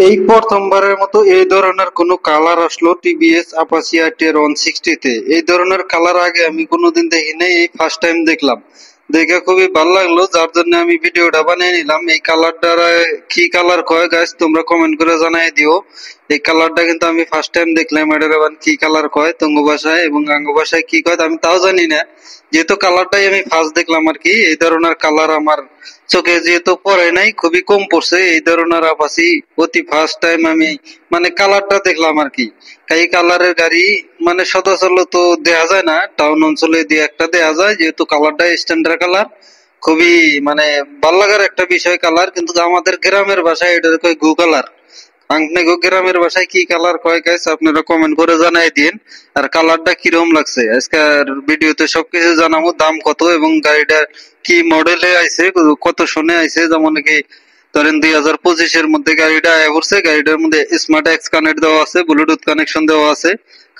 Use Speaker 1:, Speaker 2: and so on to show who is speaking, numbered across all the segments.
Speaker 1: এই প্রথমবারের মতো এই ধরনের কোনো কালার আসলো টিভিএস আপাচি আরটিআর 160 তে। এই ধরনের কালার আগে আমি কোনোদিন দেখি নাই, এই ফার্স্ট টাইম দেখলাম। দেখে খুবই ভালো লাগলো, যার জন্য আমি ভিডিওটা বানিয়ে নিলাম। এই কালারটা কি কালার কয় গাইস, তোমরা কমেন্ট করে জানাই দিও। এই কালারটা কিন্তু আমি ফার্স্ট টাইম দেখলাম, এটার আবার কি কালার কয় তঙ্গ ভাষায় এবং আঙ্গ ভাষায় কি কয় আমি তাও জানি না। যেহেতু কালারটাই আমি ফার্স্ট দেখলাম আর কি, এই ধরনের কালার আমার চোখে যেহেতু পড়ে নাই, খুবই কম পড়ছে এই ধরনের আপাচি। অতি ফার্স্ট টাইম আমি মানে কালারটা দেখলাম আর কি। এই কালারের গাড়ি মানে সচরাচর তো দেয়া যায় না, টাউন অঞ্চলে দিয়ে একটা দেয়া যায়, যেহেতু কালারটা স্ট্যান্ডার্ড কালার। খুবই মানে ভাল লাগার একটা বিষয় কালার, কিন্তু আমাদের গ্রামের ভাষায় এটার কয় গু কালার। আপনাকে গ্রামের ভাষায় কি কালার কয় গাইস, আপনারা কমেন্ট করে জানাই দিন। আর কালারটা কিরকম লাগছে আজকের ভিডিওতে সবকিছু জানাবো, দাম কত এবং গাড়িটা কি মডেলে আইছে, কত সনে আইছে। যেমন কি ধরেন 2025-এর মধ্যে গাড়িটা আয়া পড়ছে, গাড়িটার মধ্যে স্মার্ট এক্স কানেক্ট দেওয়া আছে, ব্লুটুথ কানেকশন দেওয়া আছে।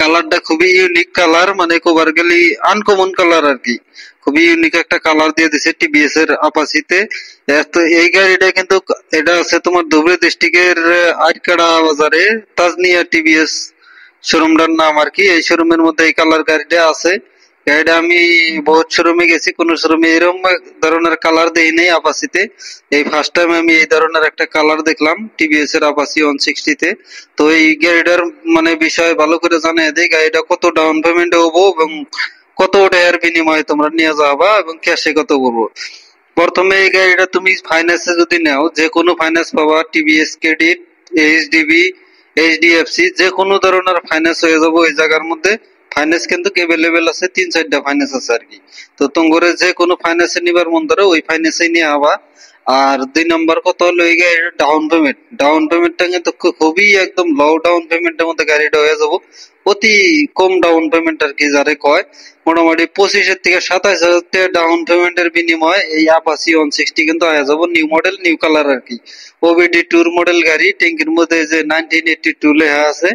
Speaker 1: কালারটা খুবই ইউনিক কালার, মানে কোবার গেলি আনকমন কালার আর কি। খুবই ইউনিক একটা কালার দিয়ে দিছে টিভিএস এর আপাচিতে। তো এই গাড়িটা কিন্তু এটা আছে তোমার ধুবড়ী ডিস্ট্রিক্টের আটকাড়া বাজারে তাজনিয়া টিভিএস শোরুমটার নাম আর কি। এই শোরুমের মধ্যে এই কালার গাড়িটা আছে। গাড়িটা আমি বহুত শোরুমে গেছি, কোন শোরুমে এরকম ধরনের কালার দেই নাই আপাচিতে। এই ফার্স্ট টাইম আমি এই ধরনের একটা কালার দেখলাম টিভিএস এর আপাচি 160 তে। তো এই গাড়িটার মানে বিষয় ভালো করে জানিয়ে দেই, গাড়িটা কত ডাউন পেমেন্টে হবো এবং কত টাকার বিনিময়ে তোমরা নিয়ে যাবা এবং ক্যাশে কত করবো। প্রথমে এই গাড়িটা তুমি ফাইন্যান্সে যদি নাও, যে কোনো ফাইন্যান্স পাবা, টিভিএস ক্রেডিট, এইচডিবি, এইচডিএফসি, যে কোনো ধরনের ফাইন্যান্স হয়ে যাবো এই জায়গার মধ্যে। ফাইন্যান্স কিন্তু এভেলেবেল আছে, 3-4টা ফাইন্যান্স আছে আর কি। তো তোমার যে কোনো ফাইন্যান্সে নিবার মন ধরো ওই ফাইন্যান্সে নিয়ে আবা। আর 2 নম্বর কথা হলো এই গাড়ির ডাউন পেমেন্ট। ডাউন পেমেন্টটা কিন্তু খুবই একদম লো ডাউন পেমেন্টের মধ্যে গাড়িটা হয়ে যাবো। অতি কম ডাউন পেমেন্ট আর কি যারে কয়। মোটামুটি 25-এর থেকে 27,000 টাকা ডাউন পেমেন্টের বিনিময়ে এই আপাচি 160 কিন্তু আয়া যাবো, নিউ মডেল নিউ কালার আর কি। ওবিডি টুর মডেল গাড়ি, ট্যাঙ্কির মধ্যে যে 1982 লেখা আছে।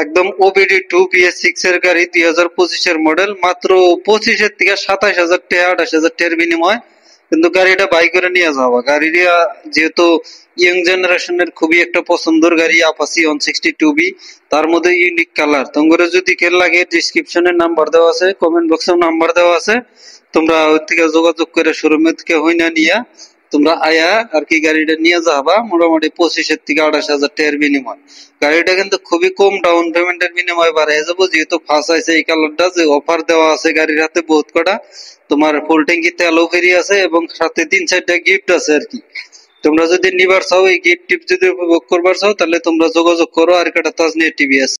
Speaker 1: একদম ওবিডি টু BS6 এর গাড়ি, 2025-এর মডেল, মাত্র 25-এর থেকে 27,000 টাকা 28,000 টাকার বিনিময় কিন্তু গাড়িটা বাই করে নিয়ে যাওয়া। গাড়িটা যেহেতু ইয়ং জেনারেশনের খুবই একটা পছন্দের গাড়ি আপাচি 160 তার মধ্যে ইউনিক কালার। তোমরা যদি কেন লাগে ডিসক্রিপশনে নাম্বার দেওয়া আছে, কমেন্ট বক্সেও নাম্বার দেওয়া আছে, তোমরা ওই থেকে যোগাযোগ করে শোরুমের থেকে হইনা নিয়া তোমরা আয়া আর কি গাড়িটা নিয়ে যাবা। মোটামুটি 25-এর থেকে 28,000 টাকার বিনিময় গাড়িটা কিন্তু খুবই কম ডাউন পেমেন্টের বিনিময়ে বাড়াই যাবো। যেহেতু ফার্স্ট আছে এই কালারটা, যে অফার দেওয়া আছে গাড়ির হাতে বহুত কটা, তোমার ফুল ট্যাঙ্কি তেলও ফ্রি আছে এবং সাথে 3-4টা গিফট আছে আর কি। তোমরা যদি নিবার চাও, এই গিফট টিপ যদি উপভোগ করবার চাও, তাহলে তোমরা যোগাযোগ করো আর কাটা তাজনিয়া টিভিএস।